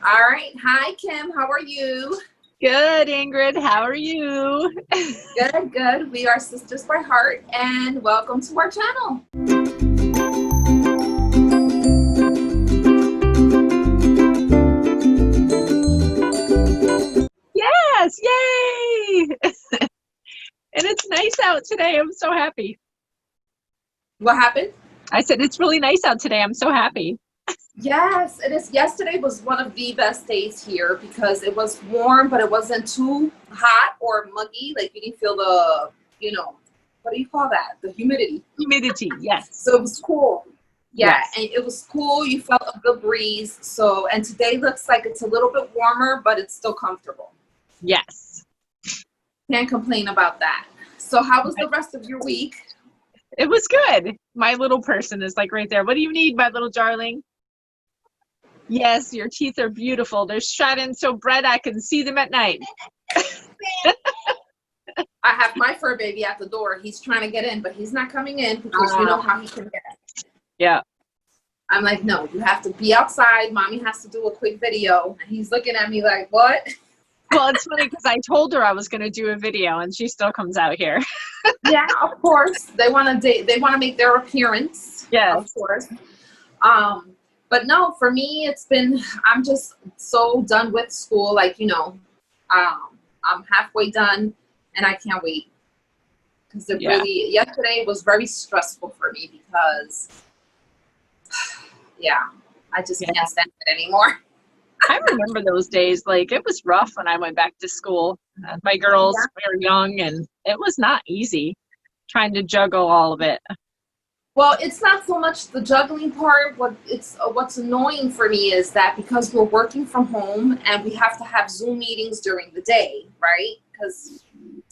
All right. Hi, Kim. How are you? Good, Ingrid. How are you? Good, good. We are sisters by heart, and welcome to our channel. Yes, yay! And it's nice out today. I'm so happy. What happened? I said it's really nice out today. I'm so happy. Yes, it is. Yesterday was one of the best days here because it was warm, but it wasn't too hot or muggy. Like you didn't feel what do you call that? The humidity. Humidity, yes. So it was cool. Yeah, Yes. and it was cool. You felt a good breeze. So, and today looks like it's a little bit warmer, but it's still comfortable. Yes. Can't complain about that. So how was the rest of your week? It was good. My little person is like right there. What do you need, my little darling? Yes, your teeth are beautiful. They're shut in so bright I can see them at night. I have my fur baby at the door. He's trying to get in, but he's not coming in because you know how he can get. Yeah. I'm like, no, you have to be outside. Mommy has to do a quick video. And he's looking at me like, what? Well, it's funny because I told her I was going to do a video and she still comes out here. Yeah, of course. They want to make their appearance. Yes. Of course. But no, for me, I'm just so done with school. Like, I'm halfway done and I can't wait. Because yesterday was very stressful for me because, I just can't stand it anymore. I remember those days. Like, it was rough when I went back to school. My girls were young and it was not easy trying to juggle all of it. Well, it's not so much the juggling part. What's annoying for me is that because we're working from home and we have to have Zoom meetings during the day, right? Because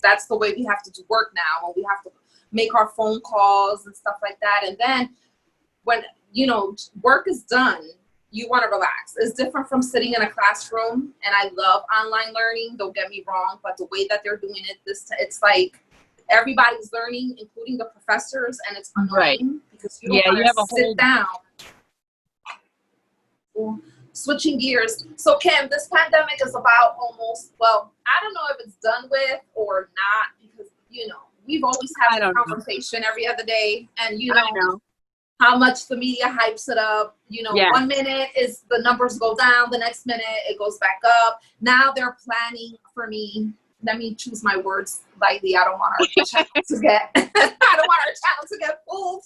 that's the way we have to do work now, and we have to make our phone calls and stuff like that. And then when, work is done, you want to relax. It's different from sitting in a classroom, and I love online learning, don't get me wrong, but the way that they're doing it, it's like everybody's learning, including the professors, and it's annoying because you don't want to sit down. Switching gears. So Kim, this pandemic is about I don't know if it's done with or not because, we've always had a conversation every other day, and you know how much the media hypes it up. 1 minute is the numbers go down, the next minute it goes back up. Now they're planning for me. Let me choose my words lightly. I don't want our channel to get. I don't want our channel to get pulled.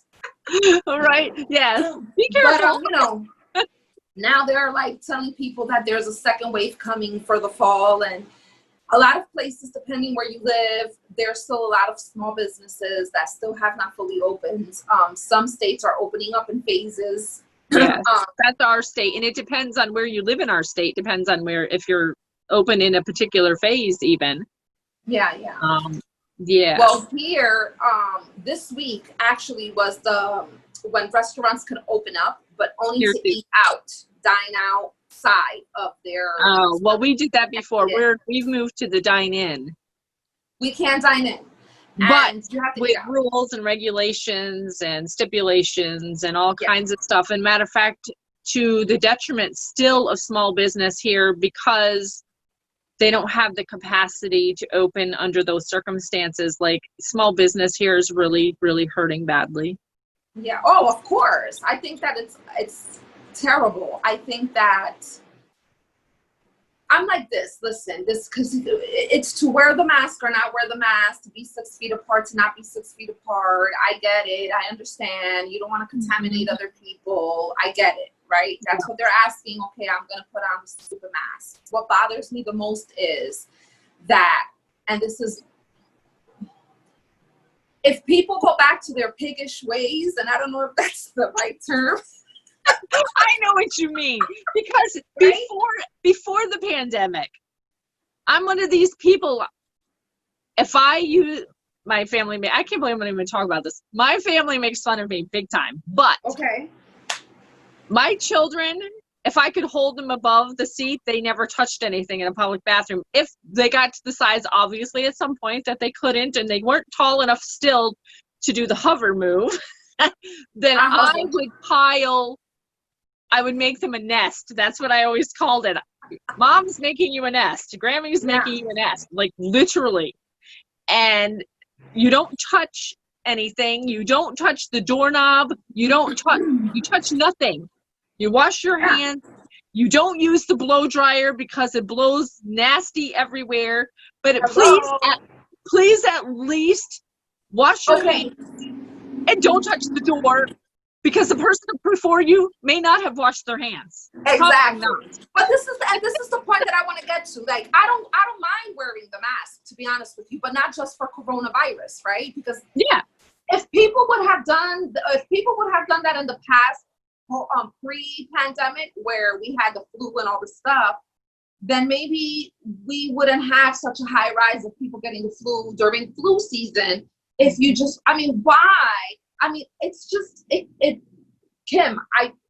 All right. Yes. Be careful. But now they're like telling people that there's a second wave coming for the fall, and a lot of places, depending where you live, there's still a lot of small businesses that still have not fully opened. Some states are opening up in phases. Yes, that's our state, and it depends on where you live in our state. Depends on if you're open in a particular phase, even. Yeah. Well, here, this week actually was when restaurants could open up, but only to eat out, dine outside of their. Oh, well, we did that before. We've moved to the dine-in. We can't dine in. But with rules and regulations and stipulations and all kinds of stuff. And matter of fact, to the detriment still of small business here because they don't have the capacity to open under those circumstances. Like small business here is really, really hurting badly. Yeah. Oh, of course. I think that it's terrible. I think that I'm like this. Listen, because it's to wear the mask or not wear the mask, to be 6 feet apart, to not be 6 feet apart. I get it. I understand. You don't want to contaminate other people. I get it, right? That's what they're asking. Okay, I'm going to put on the stupid mask. What bothers me the most is that, and this is, if people go back to their piggish ways, and I don't know if that's the right term. I know what you mean, because before the pandemic, I'm one of these people. If I use my family, I can't believe I'm even talking about this. My family makes fun of me big time, but my children, if I could hold them above the seat, they never touched anything in a public bathroom. If they got to the size, obviously at some point that they couldn't, and they weren't tall enough still to do the hover move, then I would make them a nest. That's what I always called it. Mom's making you a nest. Grammy's making you a nest, like literally. And you don't touch anything. You don't touch the doorknob. You touch nothing. You wash your hands. You don't use the blow dryer because it blows nasty everywhere. But please at least wash your hands and don't touch the door, because the person before you may not have washed their hands. Exactly. But this is the point that I want to get to. Like, I don't mind wearing the mask, to be honest with you, but not just for coronavirus, right? Because if people would have done that in the past, pre-pandemic, where we had the flu and all the stuff, then maybe we wouldn't have such a high rise of people getting the flu during flu season. If you just, I mean, why? I mean, it's just, Kim,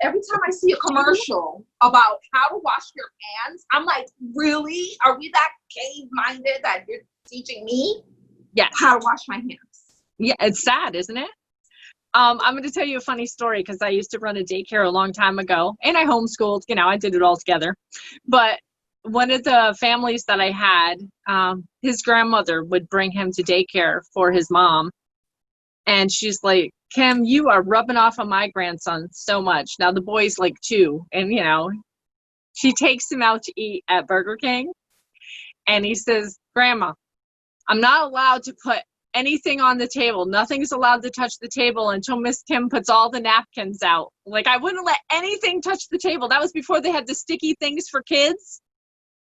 every time I see a commercial about how to wash your hands, I'm like, really? Are we that cave-minded that you're teaching me how to wash my hands? Yeah, it's sad, isn't it? I'm going to tell you a funny story, because I used to run a daycare a long time ago, and I homeschooled, I did it all together. But one of the families that I had, his grandmother would bring him to daycare for his mom. And she's like, Kim, you are rubbing off on my grandson so much. Now the boy's like 2, and she takes him out to eat at Burger King. And he says, Grandma, I'm not allowed to put anything on the table. Nothing's allowed to touch the table until Miss Kim puts all the napkins out. Like, I wouldn't let anything touch the table. That was before they had the sticky things for kids.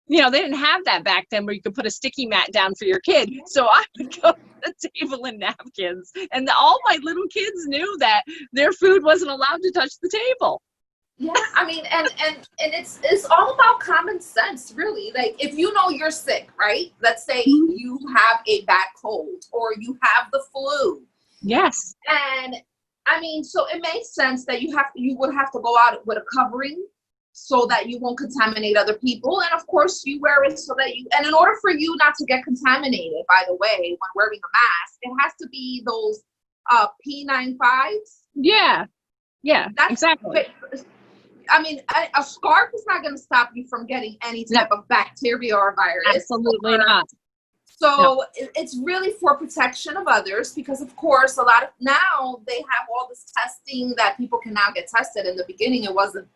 They didn't have that back then, where you could put a sticky mat down for your kid. So I would go to the table in napkins. And all my little kids knew that their food wasn't allowed to touch the table. Yeah, I mean, and it's all about common sense, really. Like, if you know you're sick, right? Let's say you have a bad cold or you have the flu. Yes. And I mean, so it makes sense that you would have to go out with a covering so that you won't contaminate other people. And of course you wear it so that and in order for you not to get contaminated, by the way, when wearing a mask, it has to be those P95s. Yeah. Yeah, exactly. I mean, a scarf is not going to stop you from getting any type of bacteria or virus. Absolutely not. So it's really for protection of others, because of course now they have all this testing that people can now get tested. In the beginning, it wasn't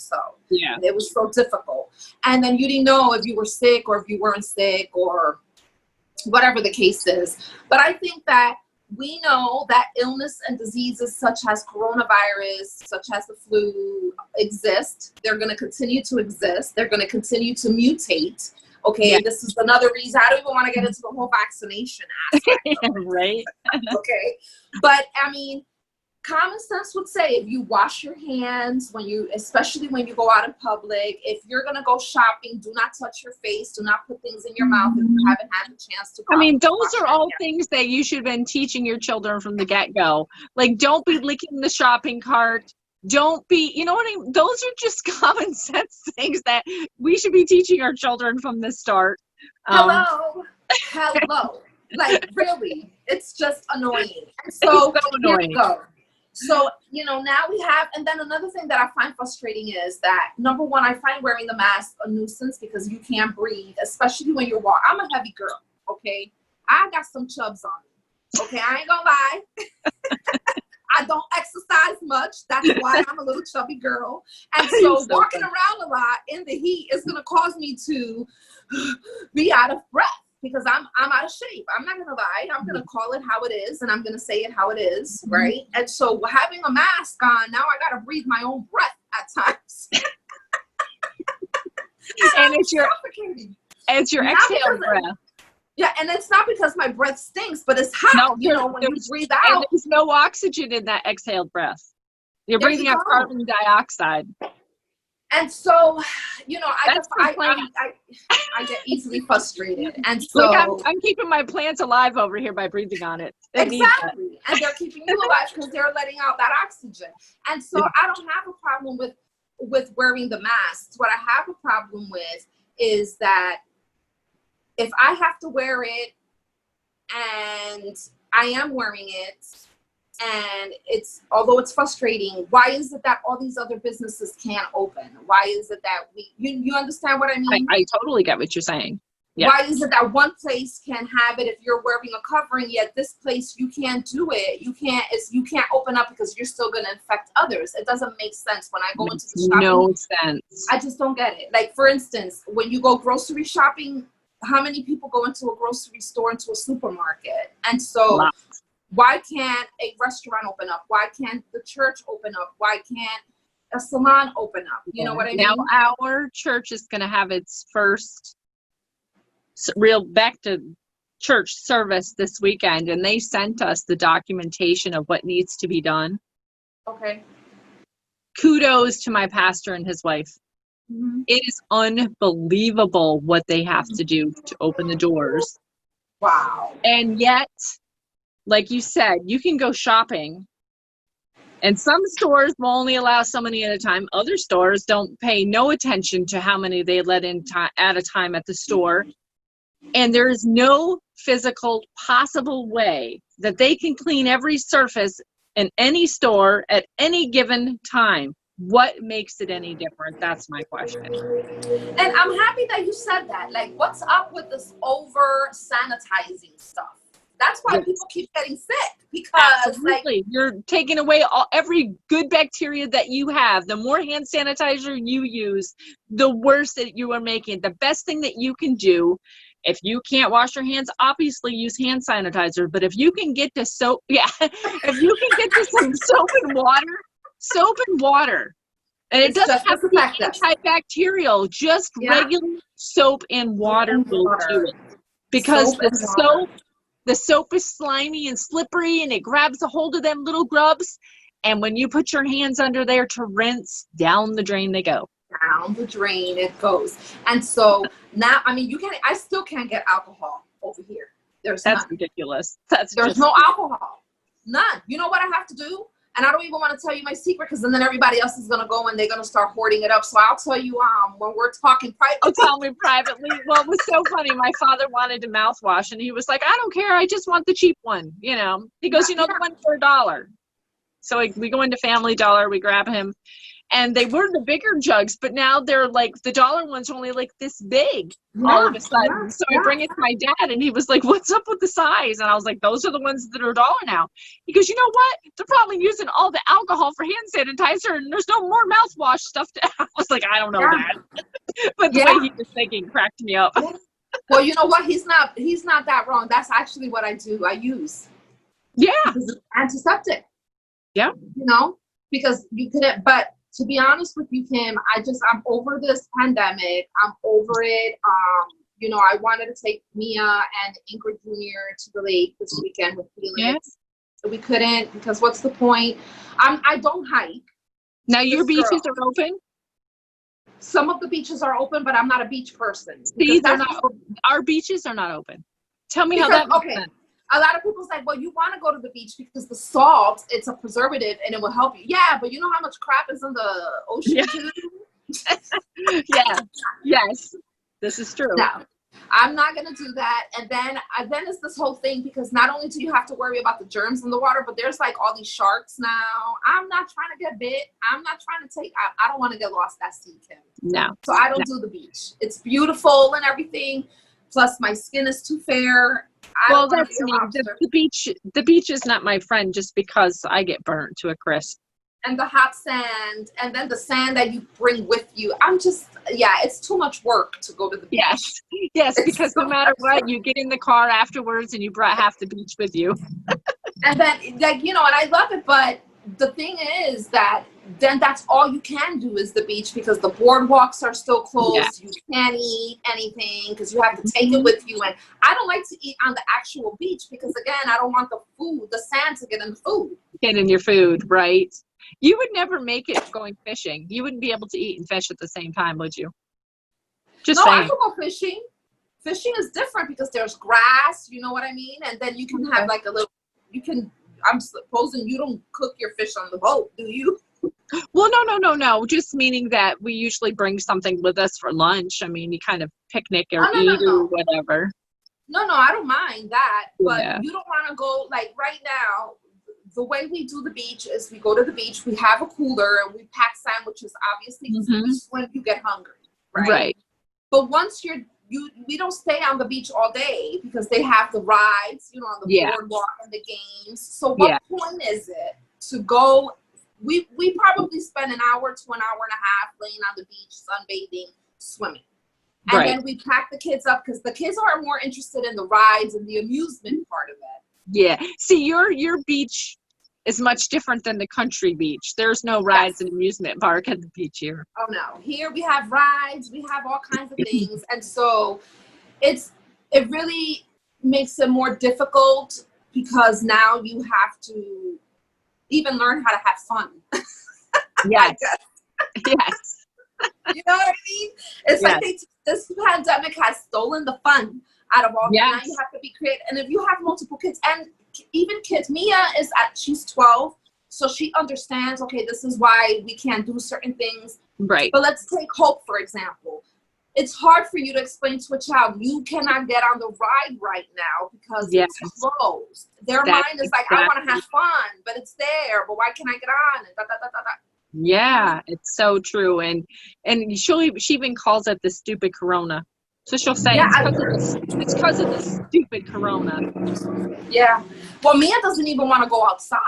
so. Yeah. It was so difficult. And then you didn't know if you were sick or if you weren't sick or whatever the case is. But I think that we know that illness and diseases such as coronavirus, such as the flu, exist. They're going to continue to exist. They're going to continue to mutate. Okay, yeah. This is another reason I don't even want to get into the whole vaccination aspect. Right. Okay. But I mean, common sense would say if you wash your hands especially when you go out in public, if you're going to go shopping, do not touch your face, do not put things in your mouth if you haven't had the chance to. I mean, those are all things that you should have been teaching your children from the get-go. Like, don't be licking the shopping cart. Don't be, you know what I mean? Those are just common sense things that we should be teaching our children from the start. Hello. Like, really, it's just annoying. And so, it's so annoying. Here we go. So, now we have, and then another thing that I find frustrating is that, number one, I find wearing the mask a nuisance because you can't breathe, especially when you're walking. I'm a heavy girl, okay? I got some chubs on me, okay? I ain't gonna lie. I don't exercise much. That's why I'm a little chubby girl. And so walking around a lot in the heat is going to cause me to be out of breath because I'm out of shape. I'm not going to lie. I'm going to call it how it is, and I'm going to say it how it is, right? And so having a mask on, now I got to breathe my own breath at times. and it's your exhale breath. Yeah, and it's not because my breath stinks, but it's hot. No, when you breathe out. There's no oxygen in that exhaled breath. You're breathing out carbon dioxide. And so, I get easily frustrated. And so I'm keeping my plants alive over here by breathing on it. Exactly. And they're keeping you alive because they're letting out that oxygen. And so I don't have a problem with wearing the masks. What I have a problem with is that if I have to wear it and I am wearing it, And although it's frustrating, why is it that all these other businesses can't open? Why is it that you understand what I mean? I totally get what you're saying. Yeah. Why is it that one place can have it if you're wearing a covering, yet this place you can't do it? You can't open up because you're still going to infect others. It doesn't make sense when I go into the shopping. No sense. I just don't get it. Like, for instance, when you go grocery shopping, how many people go into a grocery store, into a supermarket? And so why can't a restaurant open up? Why can't the church open up? Why can't a salon open up? You know what I mean? Now our church is going to have its first real back to church service this weekend, and they sent us the documentation of what needs to be done. Okay. Kudos to my pastor and his wife. Mm-hmm. It is unbelievable what they have to do to open the doors. Wow. And yet, like you said, you can go shopping, and some stores will only allow so many at a time. Other stores don't pay no attention to how many they let in at a time at the store. And there is no physical possible way that they can clean every surface in any store at any given time. What makes it any different? That's my question. And I'm happy that you said that. Like, what's up with this over sanitizing stuff? That's why people keep getting sick, because absolutely, you're taking away every good bacteria that you have. The more hand sanitizer you use, the worse that you are making. The best thing that you can do, if you can't wash your hands, obviously use hand sanitizer. But if you can get to soap, if you can get to some soap and water, and it doesn't have to be antibacterial, just regular soap and water will do it. Because the soap is slimy and slippery, and it grabs a hold of them little grubs. And when you put your hands under there to rinse, down the drain they go. Down the drain it goes. And so now, I mean, I still can't get alcohol over here. That's none. Ridiculous. There's no alcohol. None. You know what I have to do? And I don't even want to tell you my secret, because then everybody else is going to go and they're going to start hoarding it up. So I'll tell you when we're talking privately. Oh, tell me privately. Well, it was so funny. My father wanted a mouthwash, and he was like, I don't care. I just want the cheap one. You know, he goes, the one for $1. So we go into Family Dollar, we grab him. And they were the bigger jugs, but now they're like, the $1 ones are only like this big all of a sudden. So I bring it to my dad, and he was like, what's up with the size? And I was like, those are the ones that are $1 now. He goes, you know what? They're probably using all the alcohol for hand sanitizer, and there's no more mouthwash stuff to I was like, I don't know that. But the way he was thinking cracked me up. Well, you know what? He's not that wrong. That's actually what I do. I use. Yeah. Antiseptic. Yeah. You know, because you couldn't, but to be honest with you, Kim, I'm over this pandemic. I'm over it. You know, I wanted to take Mia and Ingrid Jr. to the lake this weekend with Felix. Yes. We couldn't, because what's the point? I don't hike. Now your beaches are open? Some of the beaches are open, but I'm not a beach person. See, our beaches are not open. Tell me how that makes sense. A lot of people's like, well, you want to go to the beach because the salt, it's a preservative and it will help you. Yeah, but you know how much crap is in the ocean too? Yeah. Yes. This is true. No, I'm not going to do that. And then it's this whole thing, because not only do you have to worry about the germs in the water, but there's like all these sharks now. I'm not trying to get bit. I'm not trying to I don't want to get lost at sea, Kim. No. So I don't do the beach. It's beautiful and everything. Plus my skin is too fair. Well, that's me. The beach is not my friend, just because I get burnt to a crisp. And the hot sand, and then the sand that you bring with you. It's too much work to go to the beach. Yes, because no matter what, you get in the car afterwards and you brought half the beach with you. And then, and I love it, but the thing is that then that's all you can do is the beach, because the boardwalks are still closed. Yeah. You can't eat anything because you have to take it with you. And I don't like to eat on the actual beach because, again, I don't want the sand to get in the food. Get in your food, right? You would never make it going fishing. You wouldn't be able to eat and fish at the same time, would you? Just saying. I can go fishing. Fishing is different because there's grass, you know what I mean? And then you can have like I'm supposing you don't cook your fish on the boat, do you? Well, no. Just meaning that we usually bring something with us for lunch. I mean, you kind of picnic or eat or whatever. No, I don't mind that. But you don't want to go, like right now, the way we do the beach is we go to the beach, we have a cooler, and we pack sandwiches. Obviously, because if you swim, you get hungry, right? But once we don't stay on the beach all day because they have the rides, you know, on the boardwalk and the games. So what point is it to go? We probably spend an hour to an hour and a half laying on the beach, sunbathing, swimming. And then we pack the kids up because the kids are more interested in the rides and the amusement part of it. Yeah. See, your beach is much different than the country beach. There's no rides and amusement park at the beach here. Oh no. Here we have rides, we have all kinds of things. And so it really makes it more difficult because now you have to even learn how to have fun. Yes. Yes. You know what I mean? It's like this pandemic has stolen the fun out of all. Now you have to be creative. And if you have multiple kids, and even kids, Mia she's 12, so she understands, okay, this is why we can't do certain things. Right. But let's take Hope, for example. It's hard for you to explain to a child, you cannot get on the ride right now because it's closed. Their mind is like, I want to have fun, but it's there, but why can't I get on? And Yeah, it's so true. And she even calls it the stupid corona. So she'll say it's because of the stupid corona. Yeah. Well, Mia doesn't even want to go outside.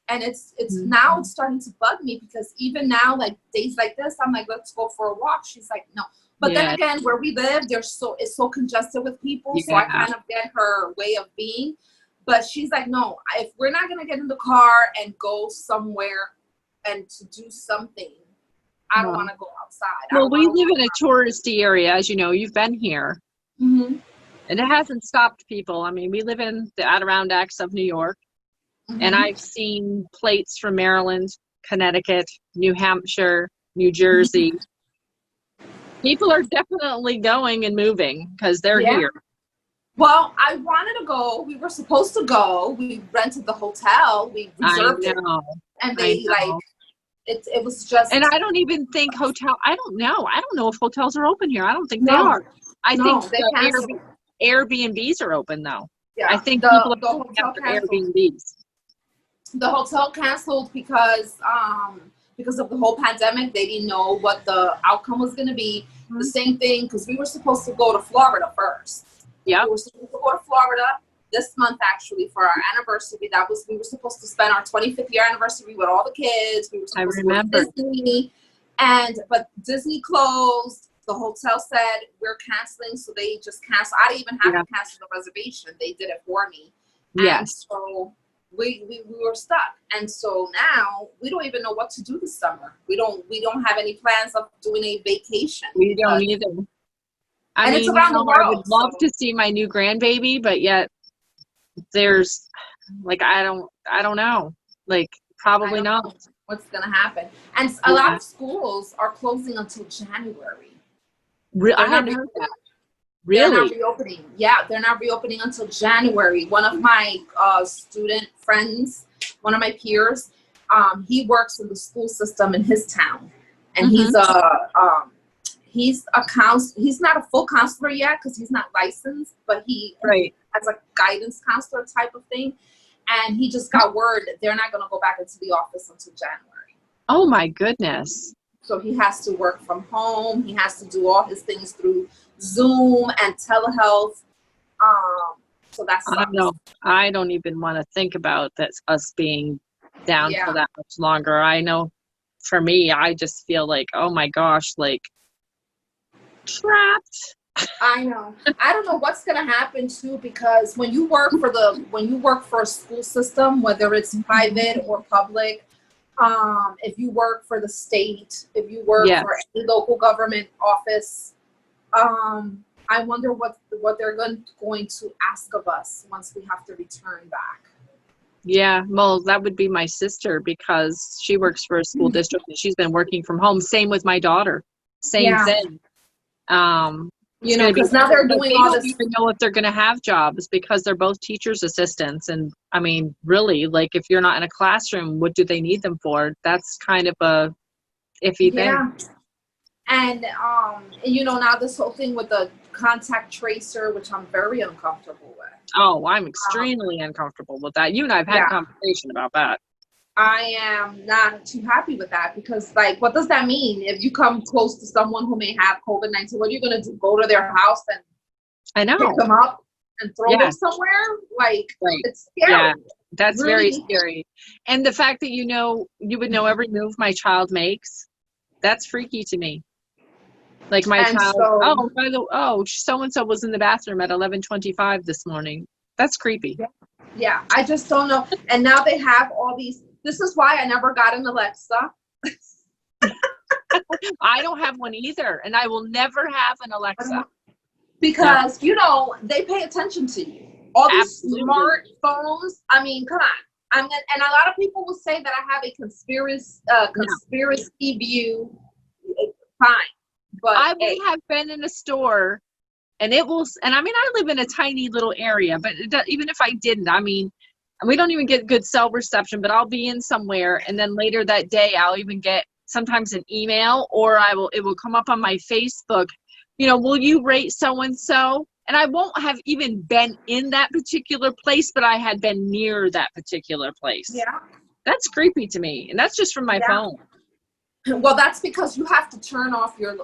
And it's now it's starting to bug me because even now, like days like this, I'm like, let's go for a walk. She's like, no. But then again, where we live, it's so congested with people. So I kind of get her way of being. But she's like, no, if we're not going to get in the car and go somewhere and to do something, I don't want to go outside. Well, we live in a touristy area, as you know. You've been here. And it hasn't stopped people. I mean, we live in the Adirondacks of New York. And I've seen plates from Maryland, Connecticut, New Hampshire, New Jersey. People are definitely going and moving because they're here. Well, I wanted to go. We were supposed to go. We rented the hotel. We reserved it. And they it was just. And I don't even think I don't know if hotels are open here. I don't think they are. I think the Airbnbs are open though. Yeah. I think people are looking after Airbnbs. The hotel canceled because of the whole pandemic. They didn't know what the outcome was going to be. The same thing, because we were supposed to go to Florida first. Yeah. We were supposed to go to Florida this month, actually, for our anniversary. We were supposed to spend our 25th year anniversary with all the kids. We were supposed to go to Disney. But Disney closed. The hotel said, we're canceling, so they just canceled. I didn't even have to cancel the reservation. They did it for me. And so we were stuck. And so now we don't even know what to do this summer. We don't have any plans of doing a vacation. We don't either. I mean, it's around the world. I would love to see my new grandbaby, but yet there's I don't know. Probably not. What's gonna happen? And a lot of schools are closing until January. I hadn't heard that. Really? They're not reopening. Yeah, they're not reopening until January. One of my student friends, one of my peers, he works in the school system in his town, and he's not a full counselor yet because he's not licensed, but he has a guidance counselor type of thing, and he just got word that they're not going to go back into the office until January. Oh my goodness. So he has to work from home. He has to do all his things through Zoom and telehealth. So that's. I know. I don't even want to think about us being down for that much longer. I know for me, I just feel like, oh my gosh, trapped. I know. I don't know what's going to happen too, because when you work for a school system, whether it's private or public, if you work for the state, if you work for any local government office, I wonder what they're going to ask of us once we have to return back. Yeah, well, that would be my sister because she works for a school district and she's been working from home. Same with my daughter. Same thing. Because now they're doing all this. They don't even know if they're going to have jobs because they're both teachers' assistants. And I mean, really, if you're not in a classroom, what do they need them for? That's kind of a iffy thing. And, now this whole thing with the contact tracer, which I'm very uncomfortable with. Oh, I'm extremely uncomfortable with that. You and I have had a conversation about that. I am not too happy with that because, like, what does that mean? If you come close to someone who may have COVID-19, what are you going to do? Go to their house and pick them up and throw them somewhere? Like, it's scary. Yeah, that's really very scary. And the fact that you would know every move my child makes, that's freaky to me. Like my child, so-and-so was in the bathroom at 11:25 this morning. That's creepy. Yeah, I just don't know. And now they have all these. This is why I never got an Alexa. I don't have one either, and I will never have an Alexa. Because, they pay attention to you. All these smartphones. I mean, come on. And a lot of people will say that I have a conspiracy view. Fine. But I would have been in a store, and I live in a tiny little area, but even if I didn't, I mean, we don't even get good cell reception, but I'll be in somewhere, and then later that day, I'll even get sometimes an email, or it will come up on my Facebook, will you rate so-and-so? And I won't have even been in that particular place, but I had been near that particular place. Yeah. That's creepy to me, and that's just from my phone. Well, that's because you have to turn off your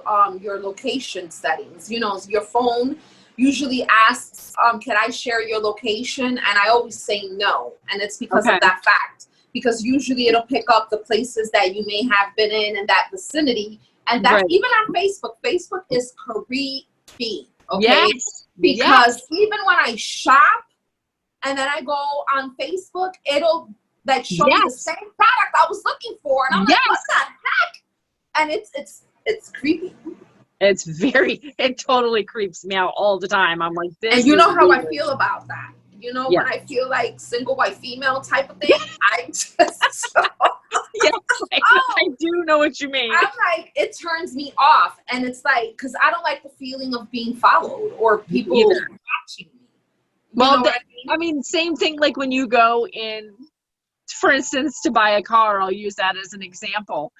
location settings. Your phone usually asks, can I share your location? And I always say no. And it's because of that fact. Because usually it'll pick up the places that you may have been in that vicinity. And that's even on Facebook. Facebook is creepy. Okay? Yes. Because even when I shop and then I go on Facebook, it'll show me the same product I was looking for. And I'm like, what the heck? And it's creepy. It totally creeps me out all the time. I'm like, this. And you know how I feel about that. When I feel like single white female type of thing, I just. I do know what you mean. I'm like, it turns me off. And it's like, because I don't like the feeling of being followed or people watching me. Well, I mean, same thing like when you go in, for instance, to buy a car, I'll use that as an example.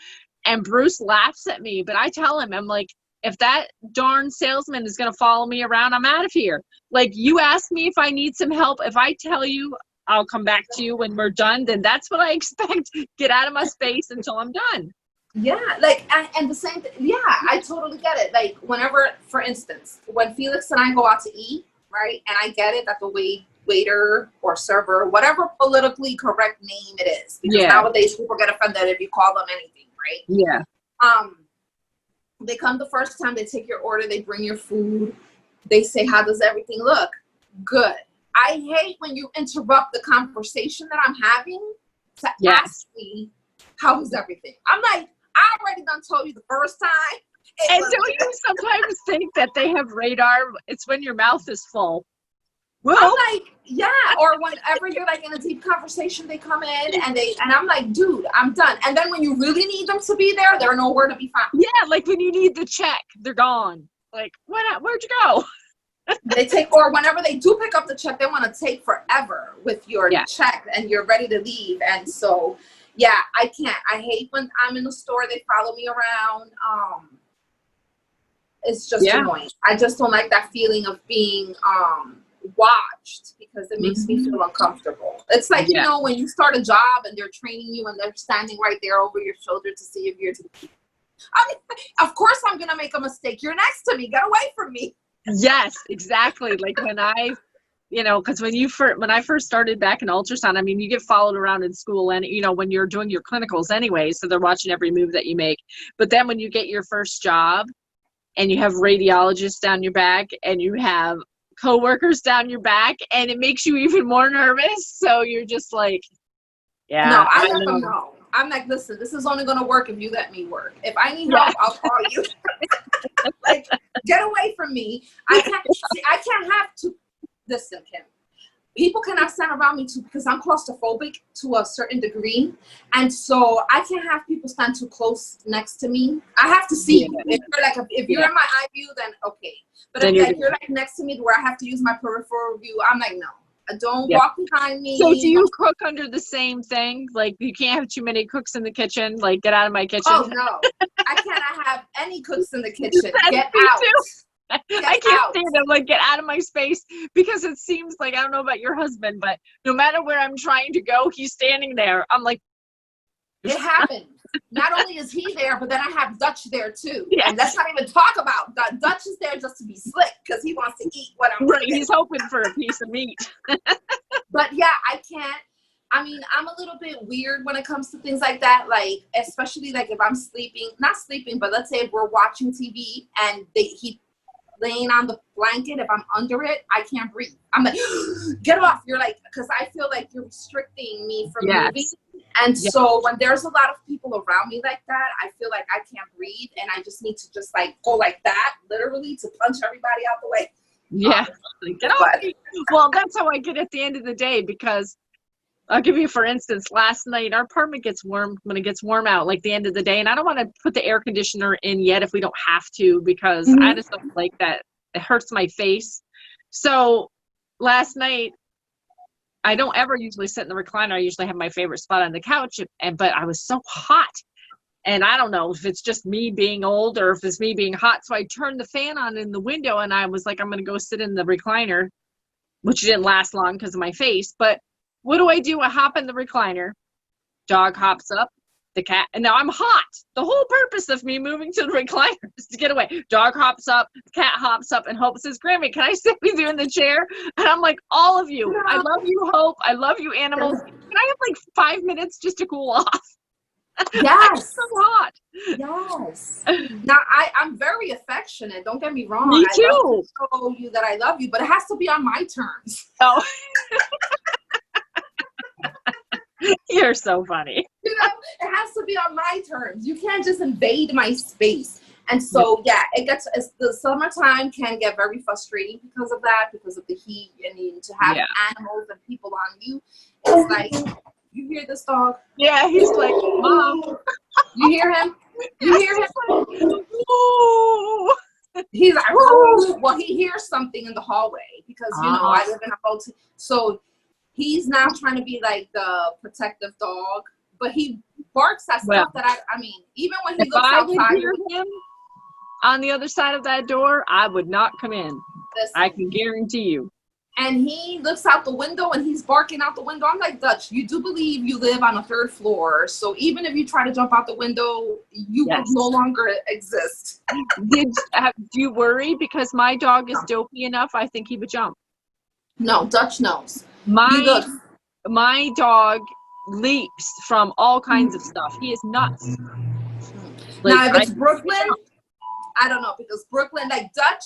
And Bruce laughs at me, but I tell him, I'm like, if that darn salesman is going to follow me around, I'm out of here. Like, you ask me if I need some help. If I tell you I'll come back to you when we're done, then that's what I expect. Get out of my space until I'm done. Yeah, and the same thing. Yeah, I totally get it. Like, whenever, for instance, when Felix and I go out to eat, right, and I get it that the waiter or server, whatever politically correct name it is, because nowadays people get offended if you call them anything, right? Yeah. They come the first time, they take your order, they bring your food, they say, how does everything look? Good. I hate when you interrupt the conversation that I'm having to ask me, how is everything? I'm like, I already done told you the first time. And don't you sometimes think that they have radar? It's when your mouth is full. Well, I'm like, or whenever you're like in a deep conversation, they come in and I'm like, dude, I'm done. And then when you really need them to be there, they're nowhere to be found. Yeah, like when you need the check, they're gone. Like, where'd you go? Or whenever they do pick up the check, they want to take forever with your check and you're ready to leave. And so, I can't. I hate when I'm in the store, they follow me around. It's just annoying. I just don't like that feeling of being watched because it makes me feel uncomfortable. It's like, when you start a job and they're training you and they're standing right there over your shoulder to see if you're of course I'm going to make a mistake. You're next to me. Get away from me. Yes, exactly. Like when because when I first started back in ultrasound, I mean, you get followed around in school and, when you're doing your clinicals anyway, so they're watching every move that you make. But then when you get your first job and you have radiologists down your back and you have coworkers down your back, and it makes you even more nervous. So you're just like, no, I let them know. I'm like, listen, this is only going to work if you let me work. If I need help, I'll call you. Like, get away from me. I can't have to. Listen, Kim. People cannot stand around me too because I'm claustrophobic to a certain degree, and so I can't have people stand too close next to me. I have to see you. If you're in my eye view, then okay. But if you're like next to me where I have to use my peripheral view, I'm like, no. Don't walk behind me. So do you cook under the same thing? Like, you can't have too many cooks in the kitchen? Like, get out of my kitchen? Oh, no. I cannot have any cooks in the kitchen. Get out. I can't stand it. Like, get out of my space, because it seems like, I don't know about your husband, but no matter where I'm trying to go, he's standing there. I'm like, it happened. Not only is he there, but then I have Dutch there too. Yes. And let's not even talk about that. Dutch is there just to be slick because he wants to eat what I'm right. eating. He's hoping for a piece of meat. But yeah, I can't. I mean, I'm a little bit weird when it comes to things like that. Like, especially like if I'm sleeping, not sleeping, but let's say if we're watching TV and he laying on the blanket, if I'm under it, I can't breathe. I'm like, get off. You're like, because I feel like you're restricting me from moving. And so when there's a lot of people around me like that, I feel like I can't breathe, and I just need to just like go like that, literally, to punch everybody out the way. Yeah. Get off. Well, that's how I get at the end of the day, because I'll give you, for instance, last night, our apartment gets warm when it gets warm out, like the end of the day. And I don't want to put the air conditioner in yet if we don't have to, because I just don't like that. It hurts my face. So last night, I don't ever usually sit in the recliner. I usually have my favorite spot on the couch, but I was so hot. And I don't know if it's just me being old or if it's me being hot. So I turned the fan on in the window, and I was like, I'm going to go sit in the recliner, which didn't last long because of my face. But what do? I hop in the recliner. Dog hops up. The cat, and now I'm hot. The whole purpose of me moving to the recliner is to get away. Dog hops up, the cat hops up, and Hope says, Grammy, can I sit with you in the chair? And I'm like, all of you. I love you, Hope. I love you, animals. Can I have like 5 minutes just to cool off? Yes. I'm so hot. Yes. Now, I'm very affectionate. Don't get me wrong. Me too. I love to show you that I love you, but it has to be on my terms. Oh. You're so funny. You know, it has to be on my terms. You can't just invade my space. And so, yeah, the summertime can get very frustrating because of that, because of the heat, and to have animals and people on you. It's like, you hear this dog? Yeah, he's like, Mom. You hear him? You hear him? Ooh. He's like, ooh. Well, he hears something in the hallway because, you know, I live in a hotel. So he's now trying to be like the protective dog, but he barks at stuff that I mean, even when he looks outside. If I would hear him on the other side of that door, I would not come in. Listen, I can guarantee you. And he looks out the window and he's barking out the window. I'm like, Dutch, you do believe you live on a 3rd floor. So even if you try to jump out the window, you will no longer exist. Do you worry? Because my dog is dopey enough, I think he would jump. No, Dutch knows. My dog leaps from all kinds of stuff. He is nuts. Now, if it's Brooklyn, I don't know, because Brooklyn, like Dutch,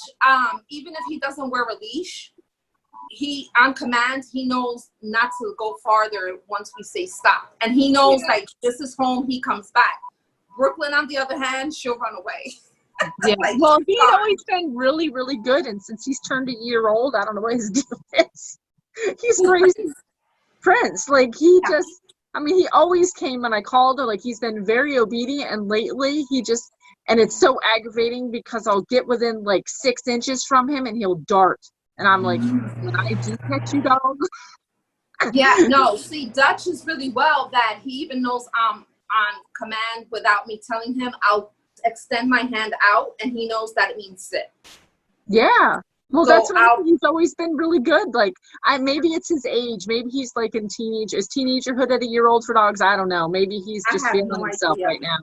even if he doesn't wear a leash, he, on command, he knows not to go farther once we say stop. And he knows, like, this is home, he comes back. Brooklyn, on the other hand, she'll run away. Yeah. Like, well, he's always been really, really good. And since he's turned a year old, I don't know what his deal is. He's crazy. Prince, like, he just, I mean, he always came when I called her. Like, he's been very obedient. And lately, and it's so aggravating because I'll get within like 6 inches from him and he'll dart. And I'm like, when I do catch you, dog. Yeah, no, see, Dutch is really well that he even knows on command without me telling him, I'll extend my hand out and he knows that it means sit. Yeah. Well, so that's what he's always been really good. Like, maybe it's his age. Maybe he's like in teenagerhood at a year old for dogs. I don't know. Maybe he's just feeling himself right now.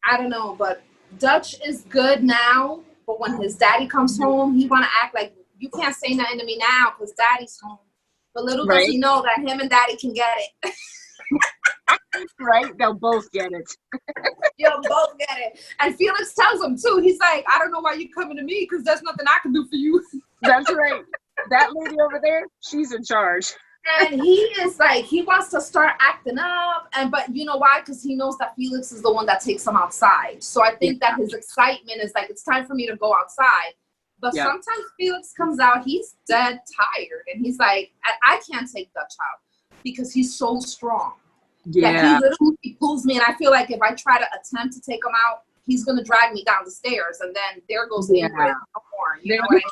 I don't know, but Dutch is good now. But when his daddy comes home, he want to act like, you can't say nothing to me now because daddy's home. But little does he know that him and daddy can get it. Right? They'll both get it. You'll both get it. And Felix tells him too. He's like, I don't know why you're coming to me because there's nothing I can do for you. That's right. That lady over there, she's in charge. And he is like, he wants to start acting up. But you know why? Because he knows that Felix is the one that takes him outside. So I think that his excitement is like, it's time for me to go outside. But sometimes Felix comes out, he's dead tired. And he's like, I can't take Dutch out because he's so strong. Yeah. Like he literally pulls me. And I feel like if I try to attempt to take him out, he's going to drag me down the stairs. And then there goes Ingrid. No more, you know what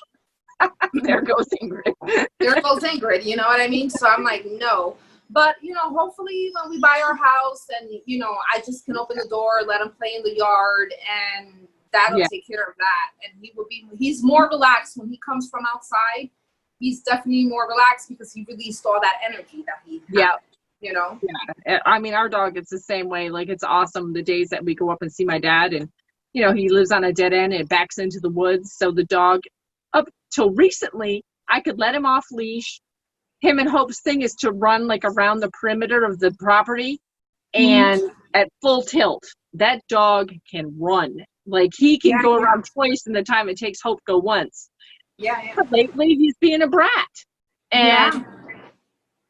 I mean? There goes Ingrid. There goes Ingrid. You know what I mean? So I'm like, no. But, you know, hopefully when we buy our house and, you know, I just can open the door, let him play in the yard. And dad will Yeah. take care of that. And he's more relaxed when he comes from outside. He's definitely more relaxed because he released all that energy that he had, Yeah. you know? Yeah. I mean, our dog, it's the same way. Like, it's awesome the days that we go up and see my dad, and, you know, he lives on a dead end and backs into the woods. So the dog, up till recently, I could let him off leash. Him and Hope's thing is to run like around the perimeter of the property and at full tilt. That dog can run. Like, he can go around twice in the time it takes Hope go once. Yeah. But lately he's being a brat. And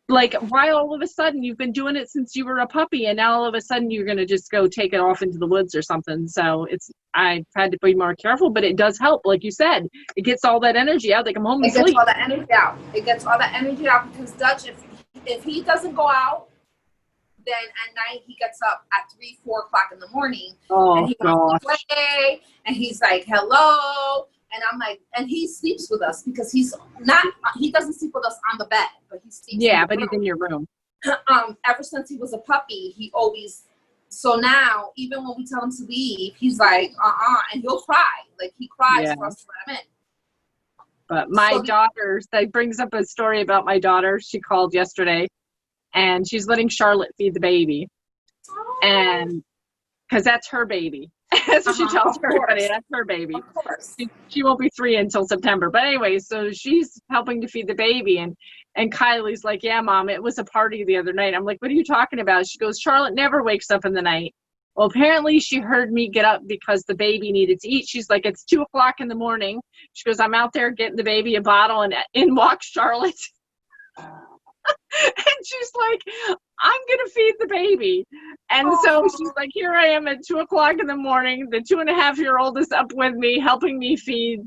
like, why all of a sudden you've been doing it since you were a puppy, and now all of a sudden you're going to just go take it off into the woods or something. So I've had to be more careful, but it does help. Like you said, it gets all that energy out. They come home and sleep. It gets all that energy out. It gets all that energy out because Dutch, if he doesn't go out, then at night he gets up at 3, 4 o'clock in the morning. Oh, and he wants to play, and he's like, hello. And I'm like, and he sleeps with us because he doesn't sleep with us on the bed, but he sleeps but he's in your room. Ever since he was a puppy, he always, so now, even when we tell him to leave, he's like, and he'll cry. Like, he cries for us to let him in. But my daughter, that brings up a story about my daughter. She called yesterday, and she's letting Charlotte feed the baby. And because that's her baby. So she tells everybody that's her baby. Of course. She won't be 3 until September. But anyway, so she's helping to feed the baby. And Kylie's like, yeah, Mom, it was a party the other night. I'm like, what are you talking about? She goes, Charlotte never wakes up in the night. Well, apparently she heard me get up because the baby needed to eat. She's like, it's 2 o'clock in the morning. She goes, I'm out there getting the baby a bottle, and in walks Charlotte. And she's like, I'm going to feed the baby. And so she's like, here I am at 2 o'clock in the morning. The 2.5-year-old is up with me, helping me feed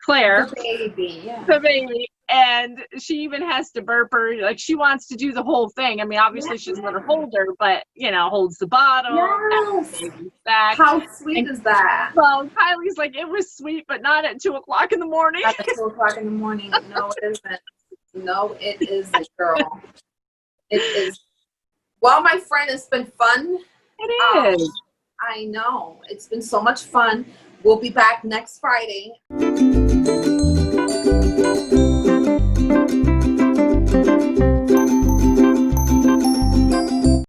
Claire. The baby. And she even has to burp her. Like, she wants to do the whole thing. I mean, obviously she doesn't let her hold her, but, you know, holds the bottle. Yes. Back. How sweet is that? Well, Kylie's like, it was sweet, but not at 2 o'clock in the morning. Not at 2 o'clock in the morning. No, it isn't. No, it isn't, girl. It is. Well, my friend, it's been fun. It is. I know. It's been so much fun. We'll be back next Friday.